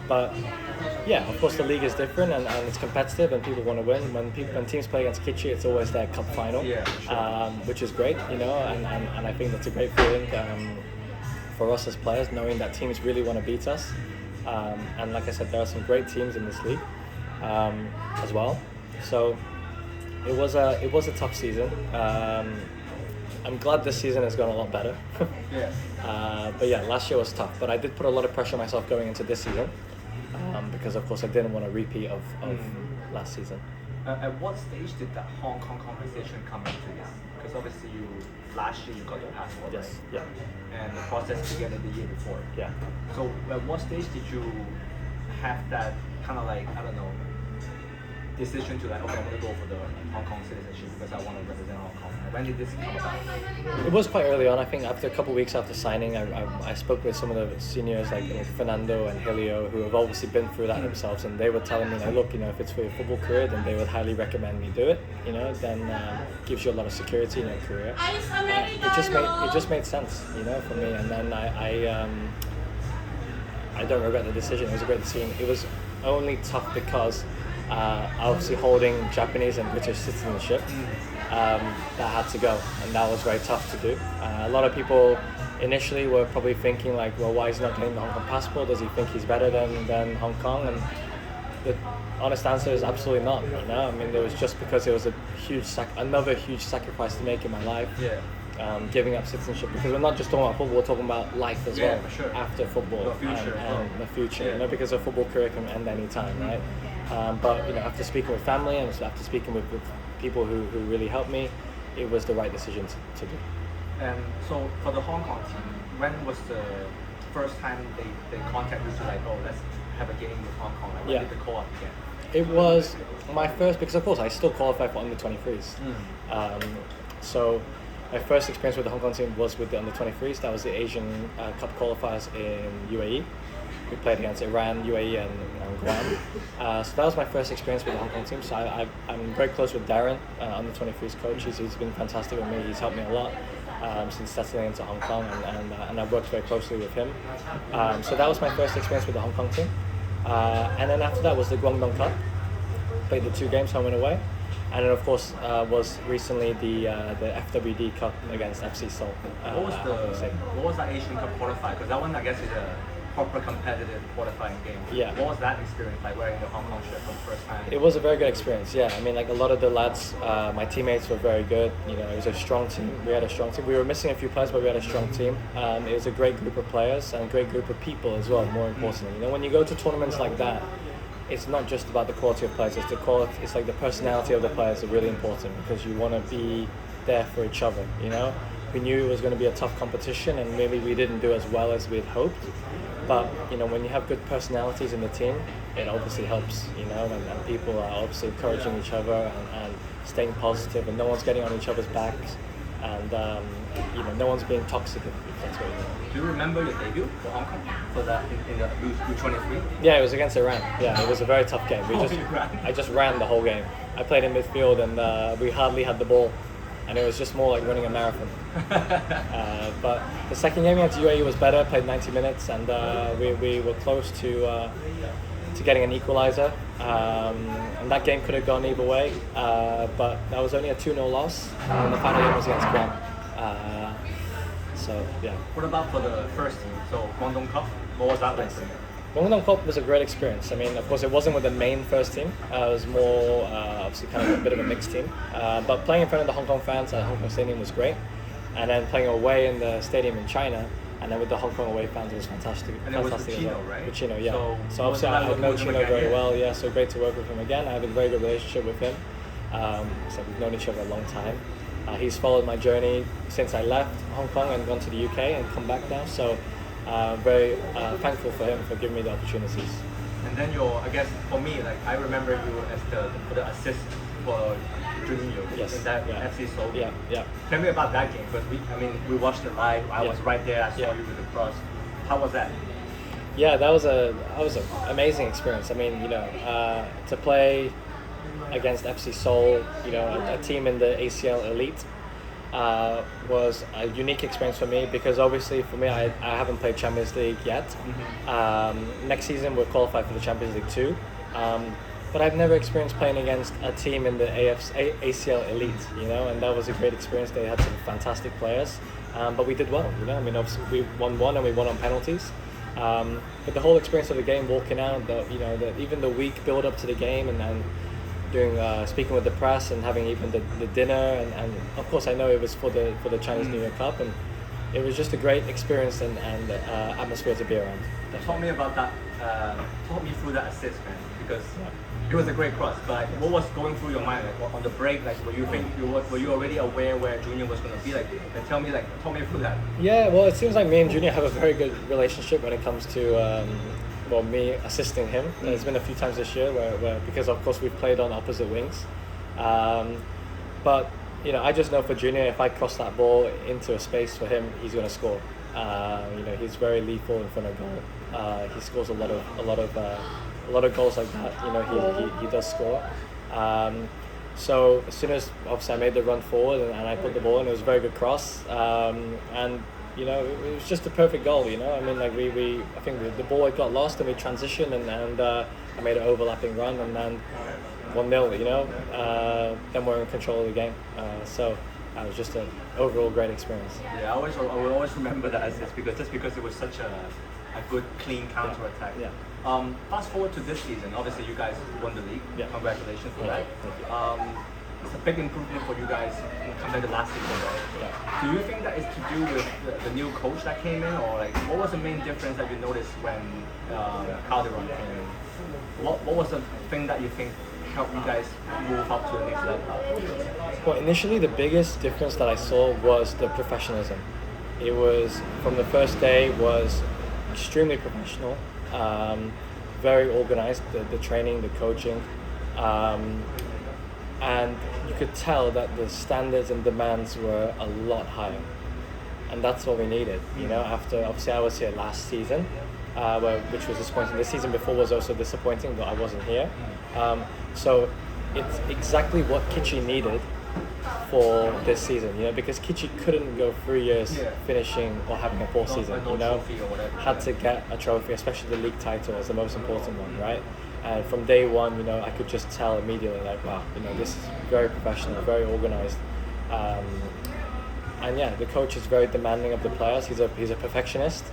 But yeah, of course the league is different and it's competitive and people want to win. When teams play against Kitchee, it's always their cup final, which is great, you know, and I think that's a great feeling for us as players, knowing that teams really want to beat us. And like I said, there are some great teams in this league as well. So it was a tough season. I'm glad this season has gone a lot better. But yeah, last year was tough. But I did put a lot of pressure on myself going into this season because, of course, I didn't want a repeat of last season. At what stage did that Hong Kong competition come into this? Because obviously last year you got your passport, Yes. right? Yeah. And the process began the year before. Yeah. So at what stage did you have that kind of like, I don't know, decision to like, okay, I'm going to go for the Hong Kong citizenship because I want to represent Hong Kong? When did this come about? It was quite early on. I think after a couple of weeks after signing, I spoke with some of the seniors like Fernando and Helio, who have obviously been through that themselves, and they were telling me, like, look, you know, if it's for your football career, then they would highly recommend me do it. You know, then gives you a lot of security in your career. It just made sense, you know, for me. And then I don't regret the decision. It was a great decision. It was only tough because obviously holding Japanese and British citizenship, that had to go, and that was very tough to do. A lot of people initially were probably thinking like, well, why is he not getting the Hong Kong passport? Does he think he's better than Hong Kong? And the honest answer is absolutely not. You know, I mean, it was just because it was another huge sacrifice to make in my life. Giving up citizenship, because we're not just talking about football, we're talking about life as well, for sure. After football, the future, and the future. You know, because a football career can end any time, right? But you know, after speaking with family and after speaking with people who really helped me, it was the right decision to do. And so for the Hong Kong team, when was the first time they contacted you like, oh, let's have a game with Hong Kong? Like, when did the call up again? It was my first, because of course I still qualify for under 23s. So my first experience with the Hong Kong team was with the under 23s. That was the Asian Cup qualifiers in UAE. We played against Iran, UAE, and Guam. So that was my first experience with the Hong Kong team. So I'm very close with Darren, under 23s coach. He's been fantastic with me. He's helped me a lot since settling into Hong Kong, and I've worked very closely with him. So that was my first experience with the Hong Kong team. And then after that was the Guangdong Cup. Played the 2 games home and away. And then, of course, was recently the FWD Cup against FC Seoul. What was that Asian Cup qualifier? Because that one, I guess, is a proper competitive qualifying game. Yeah. What was that experience like, wearing the Hong Kong shirt for the first time? It was a very good experience. Yeah, I mean, like a lot of the lads, my teammates were very good. You know, it was a strong team. We had a strong team. We were missing a few players, but we had a strong team. It was a great group of players and a great group of people as well. More importantly, you know, when you go to tournaments like that, it's not just about the quality of players. It's the quality. It's like the personality of the players are really important, because you want to be there for each other. You know, we knew it was going to be a tough competition, and maybe we didn't do as well as we had hoped. But you know, when you have good personalities in the team, it obviously helps. You know, and people are obviously encouraging each other and staying positive, and no one's getting on each other's backs, and you know, no one's being toxic. If that's what you mean. Do you remember your debut for Hong Kong for that in the U23? Yeah, it was against Iran. Yeah, it was a very tough game. I just ran the whole game. I played in midfield, and we hardly had the ball, and it was just more like running a marathon. But the second game against UAE was better. Played 90 minutes, and we were close to getting an equaliser. And that game could have gone either way, but that was only a 2-0 loss, and the final game was against Guam. So yeah. What about for the first team? So Guangdong Cup, what was that like for you? Guangdong Cup was a great experience. I mean, of course, it wasn't with the main first team. It was more obviously kind of a bit of a mixed team. But playing in front of the Hong Kong fans at Hong Kong Stadium was great, and then playing away in the stadium in China. And then with the Hong Kong away fans, it was fantastic. And it was fantastic with Chino, as well. right? With Chino, yeah. So obviously I know working Chino with him very again? well, yeah. So great to work with him again. I have a very good relationship with him. So we've known each other a long time. He's followed my journey since I left Hong Kong and gone to the UK and come back now. So very thankful for him for giving me the opportunities. And then I guess for me, like I remember you as for the assist for Juninho Yes, in that yeah. FC Seoul. Yeah, yeah. Tell me about that game because we watched it live. I was right there. I saw Yeah. you with the cross. How was that? Yeah, that was an amazing experience. I mean, to play against FC Seoul, a team in the ACL Elite, was a unique experience for me because obviously for me, I haven't played Champions League yet. Mm-hmm. Next season we're qualified for the Champions League too. But I've never experienced playing against a team in the ACL Elite, and that was a great experience. They had some fantastic players, but we did well, I mean, obviously we won one and we won on penalties. But the whole experience of the game, walking out, even the week build up to the game, and doing speaking with the press and having even the dinner, and of course I know it was for the Chinese New Year Cup, and it was just a great experience and atmosphere to be around. Talk me about that. Talk me through that assist, man, because it was a great cross. But what was going through your mind on the break? Like, were you already aware where Junior was going to be? Talk me through that. Yeah, well, it seems like me and Junior have a very good relationship when it comes to me assisting him. There's been a few times this year where because of course we've played on opposite wings, but I just know for Junior, if I cross that ball into a space for him, he's going to score. He's very lethal in front of goal. He scores a lot of goals like that. He does score. So as soon as obviously I made the run forward and I put the ball in, it was a very good cross. And it was just a perfect goal. I mean, like I think the ball had got lost and we transitioned and I made an overlapping run and then 1-0. Then we're in control of the game. So it was just an overall great experience. Yeah, I will always remember that assist because it was such a good clean counter attack. Yeah. Fast forward to this season, obviously you guys won the league. Yeah. Congratulations for that. Thank you. It's a big improvement for you guys compared to last season, right? Yeah. Do you think that is to do with the new coach that came in, or what was the main difference that you noticed when Calderon came in? What was the thing that you think helped you guys move up to the next level? Well, initially the biggest difference that I saw was the professionalism. It was from the first day was extremely professional, very organized. The training, the coaching. And you could tell that the standards and demands were a lot higher, and that's what we needed. After obviously I was here last season, which was disappointing. The season before was also disappointing, but I wasn't here. So it's exactly what Kitchee needed for this season. Because Kitchee couldn't go 3 years finishing or having a poor season. Trophy or whatever. Had to get a trophy, especially the league title as the most important one, right? And from day one, I could just tell immediately, like, wow, this is very professional, very organized. And yeah, the coach is very demanding of the players. He's a perfectionist,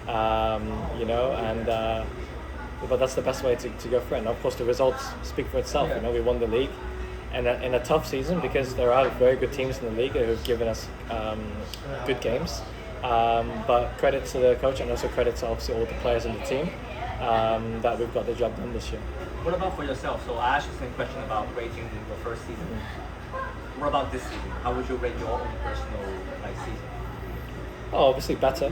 but that's the best way to go through it. And of course, the results speak for itself. We won the league, and in a tough season because there are very good teams in the league who've given us good games. But credit to the coach and also credit to obviously all the players in the team. That we've got the job done this year. What about for yourself? So I asked you the same question about rating your first season. What about this season? How would you rate your own personal season? Oh, obviously better.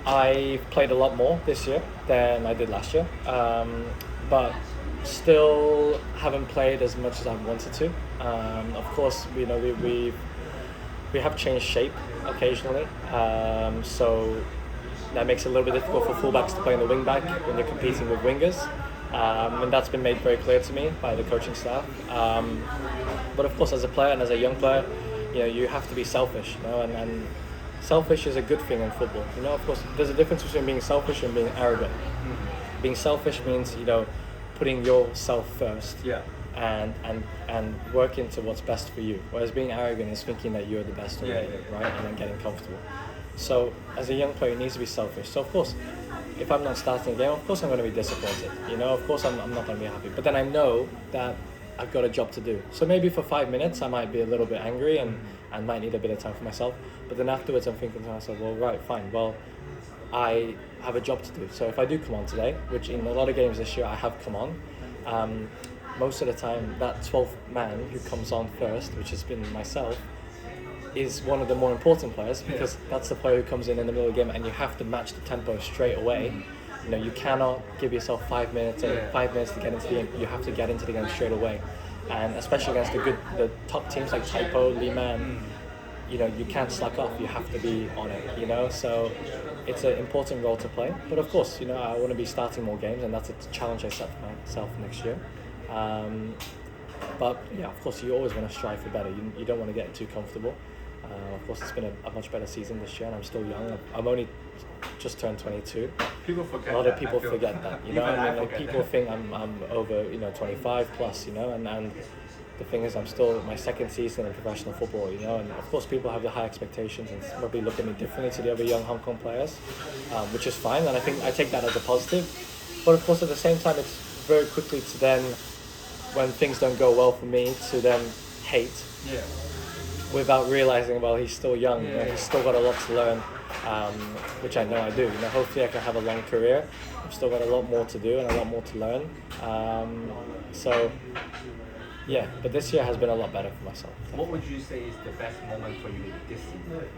I played a lot more this year than I did last year, but still haven't played as much as I wanted to. Of course, we have changed shape occasionally, so that makes it a little bit difficult for fullbacks to play in the wing back when you're competing with wingers. And that's been made very clear to me by the coaching staff. But of course, as a player and as a young player, you have to be selfish, and selfish is a good thing in football. Of course, there's a difference between being selfish and being arrogant. Being selfish means, putting yourself first. Yeah. And working to what's best for you. Whereas being arrogant is thinking that you're the best already, right? And then getting comfortable. So as a young player, you need to be selfish. So of course, if I'm not starting a game, of course I'm going to be disappointed. Of course I'm not going to be happy. But then I know that I've got a job to do. So maybe for 5 minutes I might be a little bit angry and might need a bit of time for myself. But then afterwards I'm thinking to myself, well, right, fine. Well, I have a job to do. So if I do come on today, which in a lot of games this year I have come on, most of the time that 12th man who comes on first, which has been myself, is one of the more important players, because that's the player who comes in the middle of the game, and you have to match the tempo straight away. You cannot give yourself 5 minutes to get into the game. You have to get into the game straight away, and especially against the top teams like Taipo, Liman, you can't slack off. You have to be on it. So it's an important role to play. But of course, I want to be starting more games, and that's a challenge I set for myself next year. But yeah, of course, you always want to strive for better. You don't want to get too comfortable. Of course, it's been a much better season this year, and I'm still young. I'm only just turned 22. People forget. A lot of people forget that. People that. think I'm over 25 plus. And the thing is, I'm still my second season in professional football. And of course, people have the high expectations and probably look at me differently to the other young Hong Kong players, which is fine. And I think I take that as a positive. But of course, at the same time, it's very quickly to then, when things don't go well for me, to then hate. Yeah. Without realizing, well, he's still young. He's still got a lot to learn, which I know I do. Hopefully I can have a long career. I've still got a lot more to do and a lot more to learn. So, yeah. But this year has been a lot better for myself. What would you say is the best moment for you this season?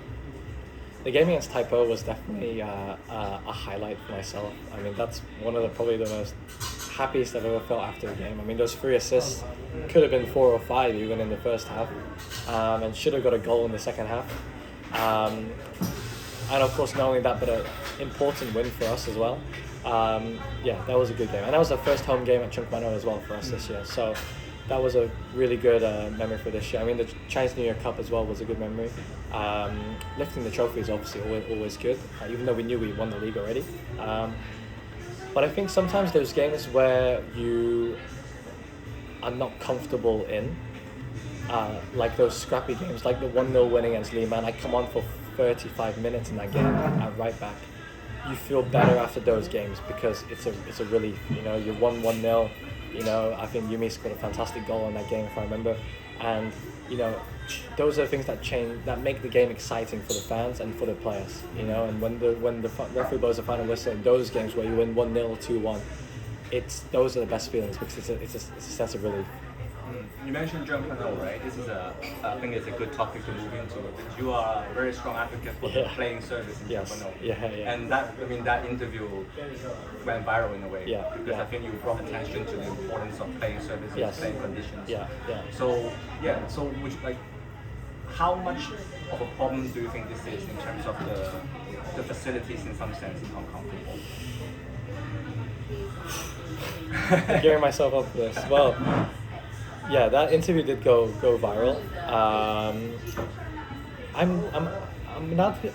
The game against Taipo was definitely a highlight for myself. I mean, that's one of probably the most happiest I've ever felt after the game. I mean, those 3 assists could have been 4 or 5 even in the first half, and should have got a goal in the second half. And of course, not only that, but an important win for us as well. Yeah, that was a good game, and that was the first home game at Chung Mano as well for us this year. So that was a really good memory for this year. I mean, the Chinese New Year Cup as well was a good memory. Lifting the trophy is obviously always good, even though we knew we won the league already. But I think sometimes there's games where you are not comfortable in, like those scrappy games, like the 1-0 win against Liman. I come on for 35 minutes in that game at right back. You feel better after those games because it's a relief. You won 1-0. I think Yumi scored a fantastic goal in that game, if I remember. And those are the things that make the game exciting for the fans and for the players. And when the referee blows the final whistle in those games where you win 1-0 or 2-1, those are the best feelings because it's a sense of relief. You mentioned John Cano, right? This is I think it's a good topic to move into. You are a very strong advocate for the playing service in John Cano. Yeah. And that interview went viral in a way. Yeah. Because I think you brought attention to the importance of playing services, playing conditions. Yeah. So would you, how much of a problem do you think this is in terms of the facilities in some sense in Hong Kong football? Gearing myself up for this. Well, yeah, that interview did go viral. I'm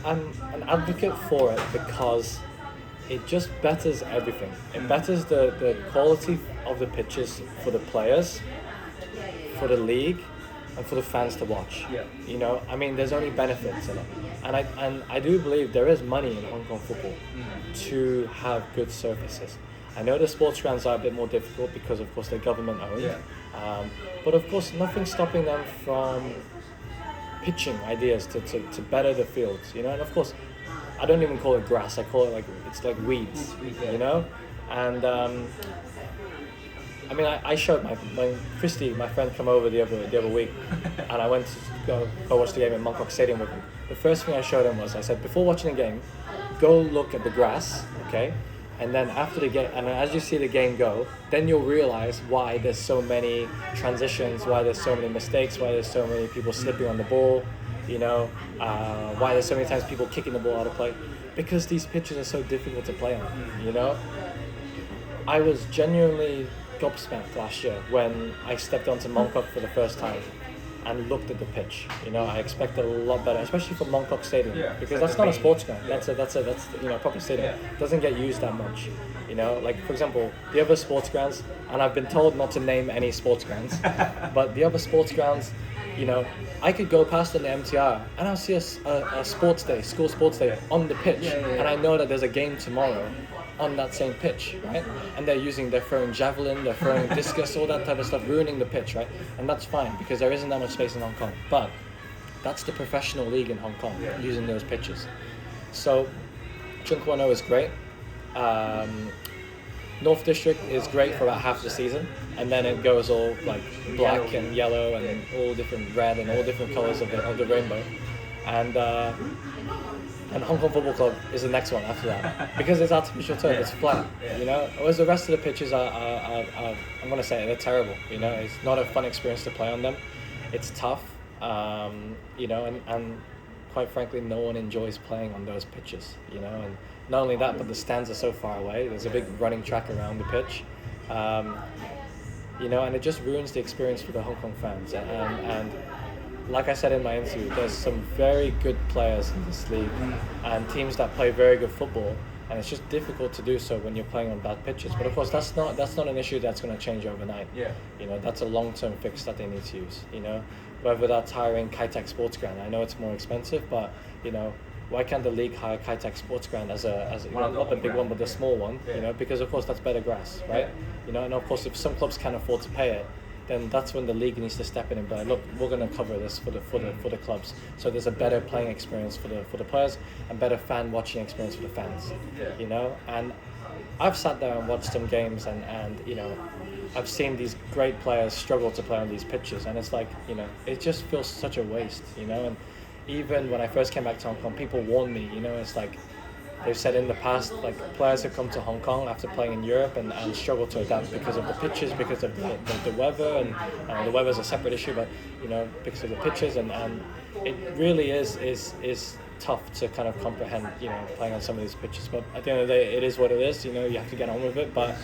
an advocate for it because it just betters everything. It betters the quality of the pitches for the players, for the league, and for the fans to watch. Yeah. I mean, there's only benefits in it, and I do believe there is money in Hong Kong football to have good surfaces. I know the sports grounds are a bit more difficult because, of course, they're government owned. Yeah. But of course, nothing's stopping them from pitching ideas to better the fields. And of course, I don't even call it grass. I call it it's like weeds. And I mean, I showed when Christy, my friend, come over the other week, and I went to go watch the game at Mongkok Stadium with him. The first thing I showed him was, I said, before watching the game, go look at the grass, okay? And then after the game, and as you see the game go, then you'll realize why there's so many transitions, why there's so many mistakes, why there's so many people slipping on the ball, why there's so many times people kicking the ball out of play, because these pitches are so difficult to play on, I was genuinely gobsmacked last year when I stepped onto Mongkok for the first time and looked at the pitch. You know, I expected a lot better, especially for Mongkok Stadium, Yeah, because like that's the not a main- sports ground. yeah. That's you know, proper stadium. Yeah. Doesn't get used that much. You know, like for example, the other sports grounds, and I've been told not to name any sports grounds, but the other sports grounds, you know, I could go past in the MTR and I'll see a sports day, school sports day on the pitch, Yeah. and I know that there's a game tomorrow on that same pitch, right? And they're throwing javelin, they're throwing discus, all that type of stuff, ruining the pitch, right? And that's fine because there isn't that much space in Hong Kong. But that's the professional league in Hong Kong, Yeah. using those pitches. So Chung Kwan O is great. North District is great for about half the season, and then it goes all like black and yellow and all different red and all different colors of the rainbow. And Hong Kong Football Club is the next one after that because it's artificial turf, it's flat, you know. Whereas the rest of the pitches are I'm gonna say it, they're terrible. You know, it's not a fun experience to play on them. It's tough, you know, and quite frankly, no one enjoys playing on those pitches. You know, and not only that, but the stands are so far away. There's a big running track around the pitch. You know, and it just ruins the experience for the Hong Kong fans. And like I said in my interview, there's some very good players in this league and teams that play very good football, and it's just difficult to do so when you're playing on bad pitches. But of course, that's not an issue that's going to change overnight. Yeah. You know, that's a long-term fix that they need to use. You know, whether that's hiring Kai Tak Sports Ground, I know it's more expensive, but you know, why can't the league hire Kai Tak Sports Ground as a you know, not the big one but the small one? Yeah. You know, because of course that's better grass, right? Yeah. You know, and of course if some clubs can't afford to pay it, then that's when the league needs to step in and be like, look, we're going to cover this for the clubs, so there's a better playing experience for the players and better fan watching experience for the fans. Yeah. You know, and I've sat there and watched some games and you know, I've seen these great players struggle to play on these pitches, and it's like, you know, it just feels such a waste, you know. And even when I first came back to Hong Kong, people warned me, you know, it's like they've said in the past, like players have come to Hong Kong after playing in Europe and struggle to adapt because of the pitches, because of the weather, and the weather's a separate issue, but you know, because of the pitches, and it really is tough to kind of comprehend, you know, playing on some of these pitches. But at the end of the day, it is what it is, you know, you have to get on with it. But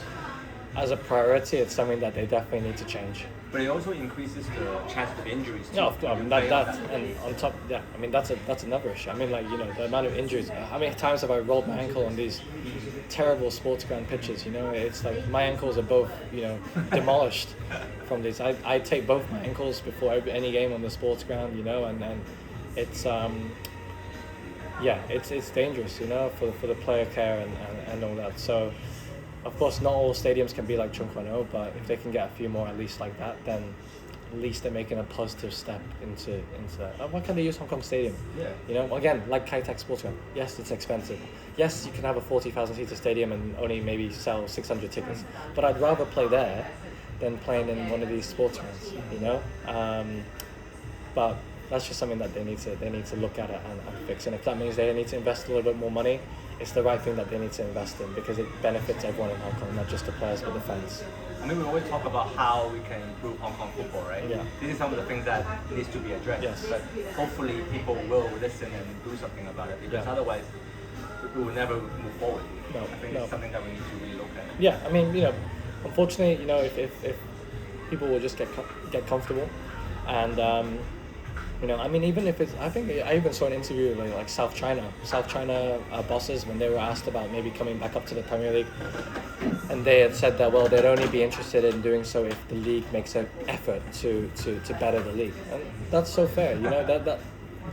as a priority, it's something that they definitely need to change. But it also increases the chance of injuries too. No, of course, You that play on and on top, yeah, I mean that's another issue. I mean, like, you know, the amount of injuries. How many times have I rolled my ankle on these terrible sports ground pitches? You know, it's like my ankles are both, you know, demolished from these. I take both my ankles before any game on the sports ground, you know, and it's yeah, it's dangerous, you know, for the player care and all that. So of course, not all stadiums can be like Chung Kwan O, but if they can get a few more at least like that, then at least they're making a positive step into that. Why can't they use Hong Kong Stadium? Yeah. You know, again, like Kai Tak Sports Ground. Yes, it's expensive. Yes, you can have a 40,000 seater stadium and only maybe sell 600 tickets. But I'd rather play there than playing in one of these sports grounds. You know, but that's just something that they need to look at it and fix. And if that means they need to invest a little bit more money, it's the right thing that they need to invest in because it benefits everyone in Hong Kong, not just the players but the fans. I mean, we always talk about how we can improve Hong Kong football, right? Yeah. This is some of the things that needs to be addressed. Yes. But hopefully people will listen and do something about it because Yeah. otherwise we will never move forward. No, I think no. it's something that we need to really look at. Yeah, I mean, you know, unfortunately, you know, if people will just get comfortable, and you know, I mean, even if it's, I think I even saw an interview with like South China bosses when they were asked about maybe coming back up to the Premier League, and they had said that, well, they'd only be interested in doing so if the league makes an effort to better the league, and that's so fair, you know, that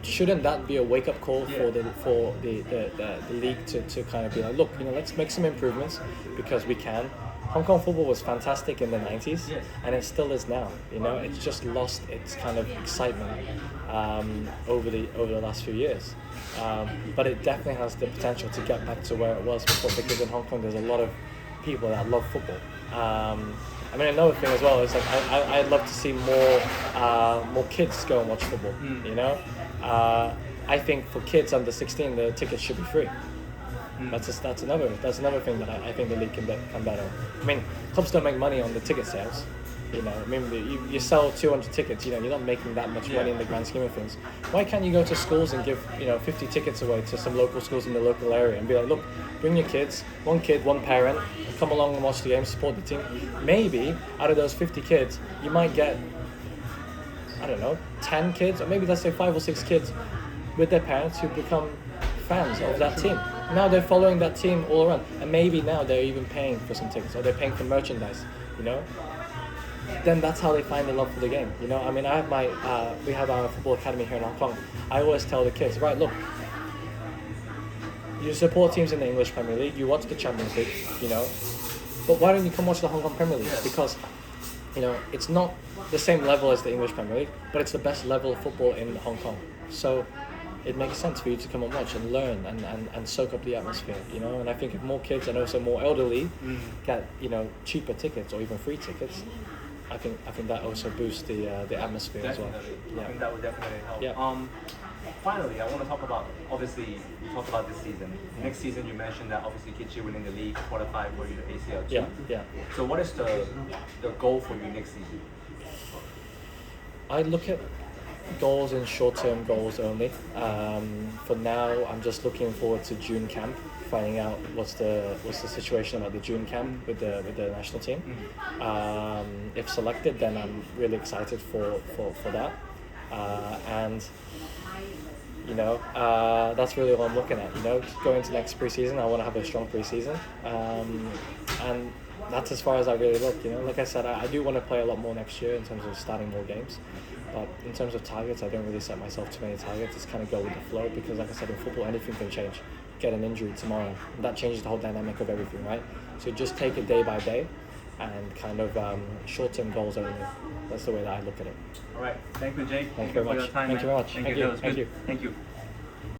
shouldn't that be a wake-up call for the league to kind of be like, look, you know, let's make some improvements because we can. Hong Kong football was fantastic in the 90s, Yes. and it still is now. You know, it's just lost its kind of excitement over the last few years. But it definitely has the potential to get back to where it was before, because in Hong Kong there's a lot of people that love football. I mean, another thing as well is like I'd love to see more kids go and watch football. You know, I think for kids under 16 the tickets should be free. That's another thing that I think the league can bet on. I mean, clubs don't make money on the ticket sales, You know, I mean, you sell 200 tickets. You know, you're not making that much money in the grand scheme of things. Why can't you go to schools and give 50 tickets away to some local schools in the local area and be like, look, bring your kids, one kid, one parent, come along and watch the game, support the team. Maybe out of those 50 kids, you might get, I don't know, 10 kids, or maybe let's say 5 or 6 kids with their parents who become fans of that team. Now they're following that team all around, and maybe now they're even paying for some tickets, or they're paying for merchandise. Then that's how they find the love for the game. I mean, I have we have our football academy here in Hong Kong. I always tell the kids, right, look, you support teams in the English Premier League, you watch the Champions League, but why don't you come watch the Hong Kong Premier League? Because it's not the same level as the English Premier League, but it's the best level of football in Hong Kong. So it makes sense for you to come and watch and learn and soak up the atmosphere, And I think if more kids and also more elderly get, cheaper tickets or even free tickets, I think that also boosts the atmosphere definitely. as well. I think that would definitely help. Yeah. Finally, I want to talk about, obviously, you talked about this season. Next season, you mentioned that obviously Kitchee winning the league, qualify for the ACL too. Yeah. So what is the goal for you next season? I look at goals and short-term goals only. For now, I'm just looking forward to June camp, finding out what's the situation about the June camp with the national team. If selected, then I'm really excited for that. And that's really what I'm looking at. Going into next preseason, I want to have a strong preseason, and that's as far as I really look. Like I said, I do want to play a lot more next year in terms of starting more games. But in terms of targets, I don't really set myself too many targets. Just kind of go with the flow because, like I said, in football, anything can change. Get an injury tomorrow, and that changes the whole dynamic of everything, right? So just take it day by day, and kind of short-term goals only. That's the way that I look at it. All right. Thank you, Jake. Thank you very for much. your time. Thank you very much. Thank Thank you. you. That was Thank good. you. Thank you.